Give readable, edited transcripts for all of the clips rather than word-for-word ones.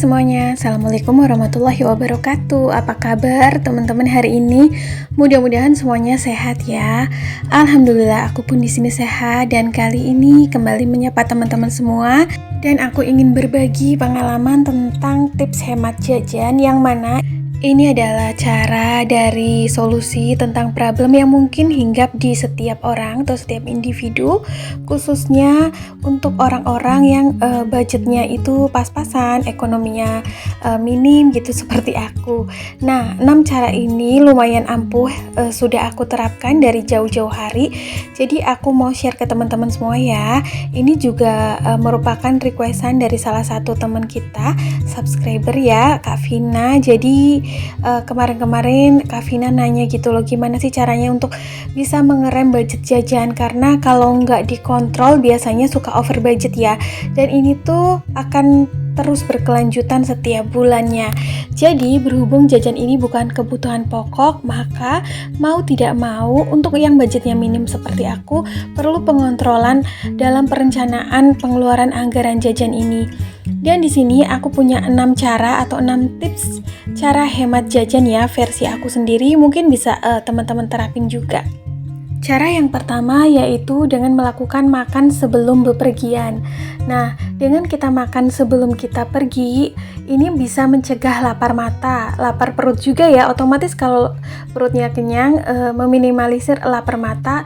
semuanya, Assalamualaikum warahmatullahi wabarakatuh. Apa kabar teman-teman hari ini? Mudah-mudahan semuanya sehat ya. Alhamdulillah aku pun di sini sehat dan kali ini kembali menyapa teman-teman semua. Dan aku ingin berbagi pengalaman tentang tips hemat jajan yang mana ini adalah cara dari solusi tentang problem yang mungkin hinggap di setiap orang atau setiap individu, khususnya untuk orang-orang yang budgetnya itu pas-pasan, ekonominya minim gitu seperti aku. Nah, 6 cara ini lumayan ampuh, sudah aku terapkan dari jauh-jauh hari. Jadi aku mau share ke teman-teman semua ya. Ini juga merupakan requestan dari salah satu teman kita, subscriber ya, Kak Vina. Jadi kemarin-kemarin Kak Vina nanya gitu loh, gimana sih caranya untuk bisa mengerem budget jajan, karena kalau nggak dikontrol biasanya suka over budget ya, dan ini tuh akan terus berkelanjutan setiap bulannya. Jadi berhubung jajan ini bukan kebutuhan pokok, maka mau tidak mau untuk yang budgetnya minim seperti aku perlu pengontrolan dalam perencanaan pengeluaran anggaran jajan ini. Dan di sini aku punya 6 cara atau 6 tips cara hemat jajan ya, versi aku sendiri, mungkin bisa teman-teman terapin juga. Cara yang pertama yaitu dengan melakukan makan sebelum bepergian. Nah, dengan kita makan sebelum kita pergi, ini bisa mencegah lapar mata, lapar perut juga ya. Otomatis kalau perutnya kenyang, meminimalisir lapar mata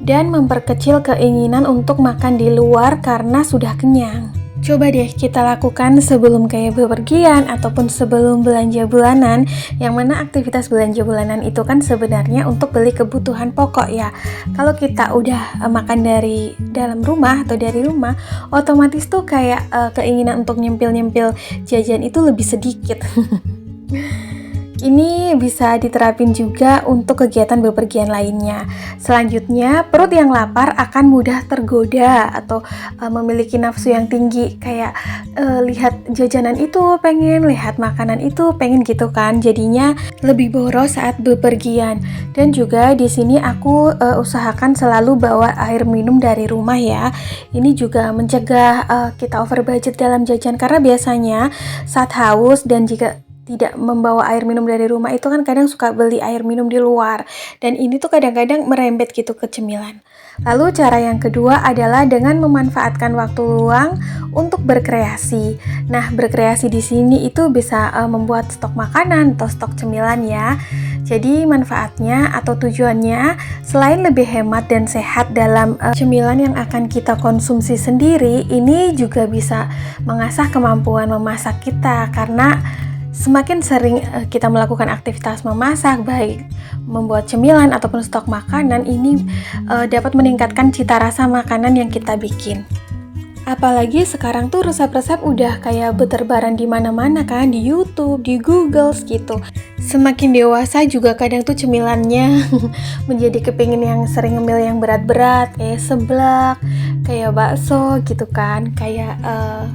dan memperkecil keinginan untuk makan di luar karena sudah kenyang. Coba deh kita lakukan sebelum kayak bepergian ataupun sebelum belanja bulanan, yang mana aktivitas belanja bulanan itu kan sebenarnya untuk beli kebutuhan pokok ya. Kalau kita udah makan dari dalam rumah atau dari rumah, otomatis tuh kayak keinginan untuk nyempil-nyempil jajan itu lebih sedikit. Ini bisa diterapin juga untuk kegiatan bepergian lainnya. Selanjutnya, perut yang lapar akan mudah tergoda atau memiliki nafsu yang tinggi, kayak lihat jajanan itu pengen, lihat makanan itu pengen gitu kan. Jadinya lebih boros saat bepergian. Dan juga di sini aku usahakan selalu bawa air minum dari rumah ya. Ini juga mencegah kita over budget dalam jajan, karena biasanya saat haus dan jika tidak membawa air minum dari rumah itu kan kadang suka beli air minum di luar, dan ini tuh kadang-kadang merembet gitu ke cemilan. Lalu cara yang kedua adalah dengan memanfaatkan waktu luang untuk berkreasi. Nah, berkreasi di sini itu bisa membuat stok makanan atau stok cemilan ya. Jadi manfaatnya atau tujuannya selain lebih hemat dan sehat dalam cemilan yang akan kita konsumsi sendiri, ini juga bisa mengasah kemampuan memasak kita, karena semakin sering kita melakukan aktivitas memasak, baik membuat cemilan ataupun stok makanan, ini dapat meningkatkan cita rasa makanan yang kita bikin. Apalagi sekarang tuh resep-resep udah kayak berterbaran di mana-mana kan, di YouTube, di Google gitu. Semakin dewasa juga kadang tuh cemilannya menjadi kepingin yang sering ngemil yang berat-berat, kayak seblak, kayak bakso gitu kan, kayak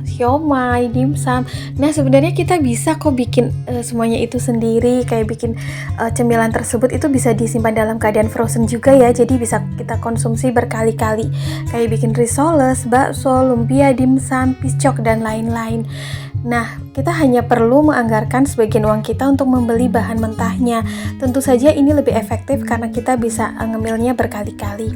siomay, dimsum. Nah, sebenarnya kita bisa kok bikin semuanya itu sendiri, kayak bikin cemilan tersebut itu bisa disimpan dalam keadaan frozen juga ya, jadi bisa kita konsumsi berkali-kali, kayak bikin risoles, bakso, lumpia, dimsum, piscok, dan lain-lain. Nah, kita hanya perlu menganggarkan sebagian uang kita untuk membeli bahan mentahnya. Tentu saja ini lebih efektif karena kita bisa ngemilnya berkali-kali.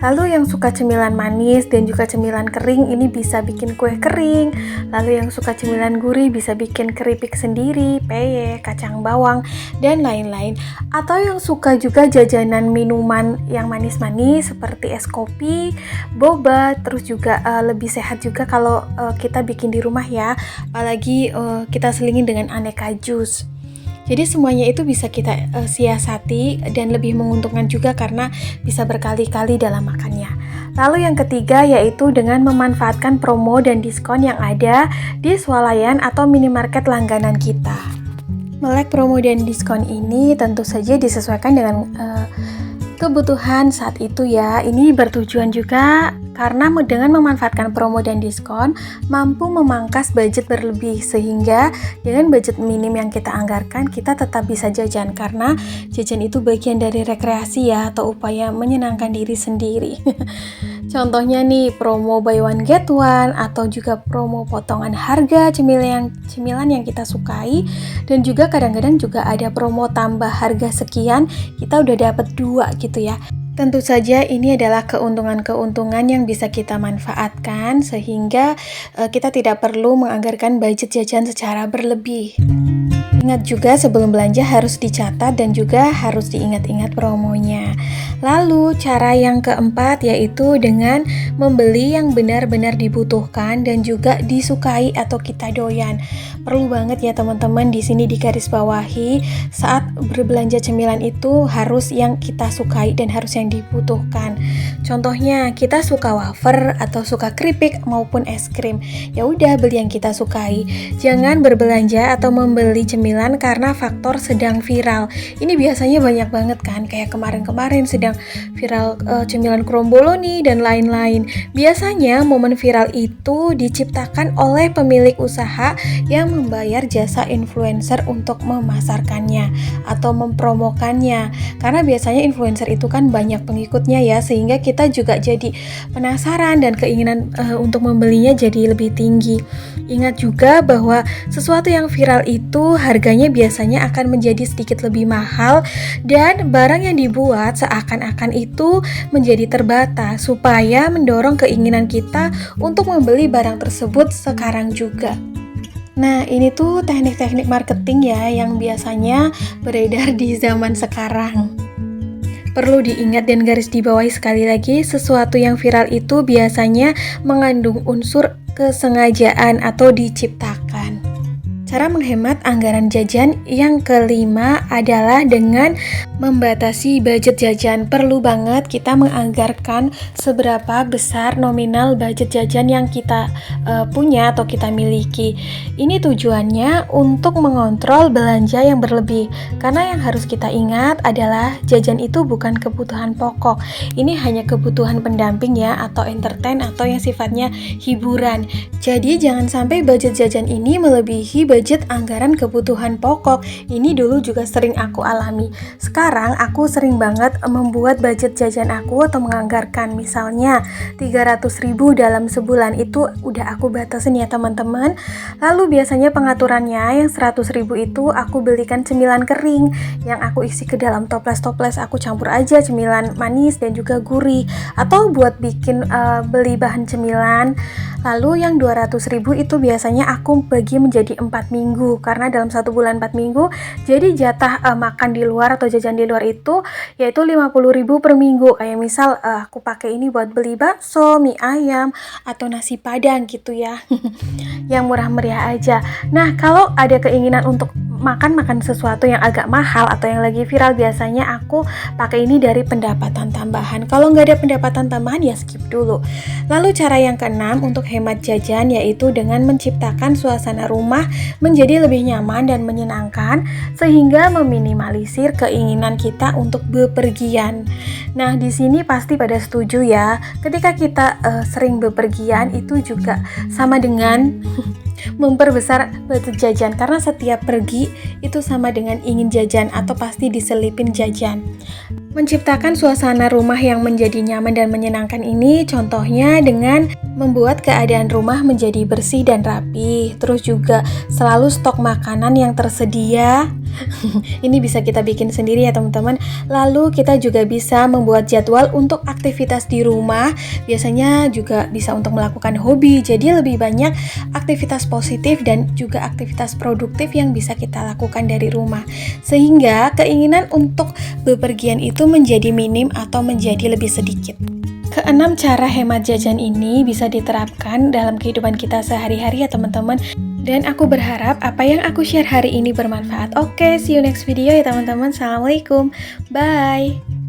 Lalu yang suka cemilan manis dan juga cemilan kering, ini bisa bikin kue kering. Lalu yang suka cemilan gurih bisa bikin keripik sendiri, peye, kacang bawang, dan lain-lain. Atau yang suka juga jajanan minuman yang manis-manis seperti es kopi, boba, terus juga lebih sehat juga kalau kita bikin di rumah ya. Apalagi kita selingin dengan aneka jus. Jadi semuanya itu bisa kita siasati dan lebih menguntungkan juga karena bisa berkali-kali dalam makannya. Lalu yang ketiga yaitu dengan memanfaatkan promo dan diskon yang ada di swalayan atau minimarket langganan kita. Melek promo dan diskon ini tentu saja disesuaikan dengan kebutuhan saat itu ya. Ini bertujuan juga karena dengan memanfaatkan promo dan diskon mampu memangkas budget berlebih, sehingga dengan budget minim yang kita anggarkan kita tetap bisa jajan, karena jajan itu bagian dari rekreasi ya, atau upaya menyenangkan diri sendiri. Contohnya nih, promo buy one get one atau juga promo potongan harga cemilan yang kita sukai, dan juga kadang-kadang juga ada promo tambah harga sekian, kita udah dapat 2 gitu ya. Tentu saja ini adalah keuntungan-keuntungan yang bisa kita manfaatkan sehingga kita tidak perlu menganggarkan budget jajan secara berlebih. Ingat juga sebelum belanja harus dicatat dan juga harus diingat-ingat promonya. Lalu cara yang keempat yaitu dengan membeli yang benar-benar dibutuhkan dan juga disukai atau kita doyan. Perlu banget ya teman-teman di sini digarisbawahi, saat berbelanja cemilan itu harus yang kita sukai dan harus yang dibutuhkan. Contohnya kita suka wafer atau suka keripik maupun es krim. Ya udah beli yang kita sukai. Jangan berbelanja atau membeli cemilan karena faktor sedang viral. Ini biasanya banyak banget kan, kayak kemarin-kemarin sedang viral cemilan kromboloni dan lain-lain. Biasanya momen viral itu diciptakan oleh pemilik usaha yang membayar jasa influencer untuk memasarkannya atau mempromokannya. Karena biasanya influencer itu kan banyak pengikutnya ya, sehingga kita juga jadi penasaran dan keinginan untuk membelinya jadi lebih tinggi. Ingat juga bahwa sesuatu yang viral itu harganya biasanya akan menjadi sedikit lebih mahal, dan barang yang dibuat seakan-akan itu menjadi terbatas supaya mendorong keinginan kita untuk membeli barang tersebut sekarang juga. Nah, ini tuh teknik-teknik marketing ya yang biasanya beredar di zaman sekarang. Perlu diingat dan garis dibawahi sekali lagi, sesuatu yang viral itu biasanya mengandung unsur kesengajaan atau diciptakan. Cara menghemat anggaran jajan yang kelima adalah dengan membatasi budget jajan. Perlu banget kita menganggarkan seberapa besar nominal budget jajan yang kita punya atau kita miliki. Ini tujuannya untuk mengontrol belanja yang berlebih. Karena yang harus kita ingat adalah jajan itu bukan kebutuhan pokok. Ini hanya kebutuhan pendamping ya, atau entertain atau yang sifatnya hiburan. Jadi jangan sampai budget jajan ini melebihi budget anggaran kebutuhan pokok. Ini dulu juga sering aku alami. Sekarang aku sering banget membuat budget jajan aku atau menganggarkan misalnya 300.000 dalam sebulan, itu udah aku batasin ya teman-teman. Lalu biasanya pengaturannya yang 100.000 itu aku belikan cemilan kering yang aku isi ke dalam toples-toples, aku campur aja cemilan manis dan juga gurih, atau buat bikin beli bahan cemilan. Lalu yang 200.000 itu biasanya aku bagi menjadi 4 minggu, karena dalam 1 bulan 4 minggu, jadi jatah makan di luar atau jajan di luar itu yaitu 50.000 per minggu. Kayak misal aku pakai ini buat beli bakso, mie ayam, atau nasi padang gitu ya. Yang murah meriah aja. Nah, kalau ada keinginan untuk makan sesuatu yang agak mahal atau yang lagi viral, biasanya aku pakai ini dari pendapatan tambahan. Kalau nggak ada pendapatan tambahan ya skip dulu. Lalu cara yang keenam untuk hemat jajan yaitu dengan menciptakan suasana rumah menjadi lebih nyaman dan menyenangkan sehingga meminimalisir keinginan kita untuk bepergian. Nah, di sini pasti pada setuju ya. Ketika kita sering bepergian itu juga sama dengan memperbesar budget jajan, karena setiap pergi itu sama dengan ingin jajan atau pasti diselipin jajan. Menciptakan suasana rumah yang menjadi nyaman dan menyenangkan ini contohnya dengan membuat keadaan rumah menjadi bersih dan rapi, terus juga selalu stok makanan yang tersedia. Ini bisa kita bikin sendiri ya teman-teman. Lalu kita juga bisa membuat jadwal untuk aktivitas di rumah. Biasanya juga bisa untuk melakukan hobi. Jadi lebih banyak aktivitas positif dan juga aktivitas produktif yang bisa kita lakukan dari rumah. Sehingga keinginan untuk bepergian itu menjadi minim atau menjadi lebih sedikit. Keenam cara hemat jajan ini bisa diterapkan dalam kehidupan kita sehari-hari ya teman-teman. Dan aku berharap apa yang aku share hari ini bermanfaat. Oke, see you next video ya teman-teman. Assalamualaikum. Bye.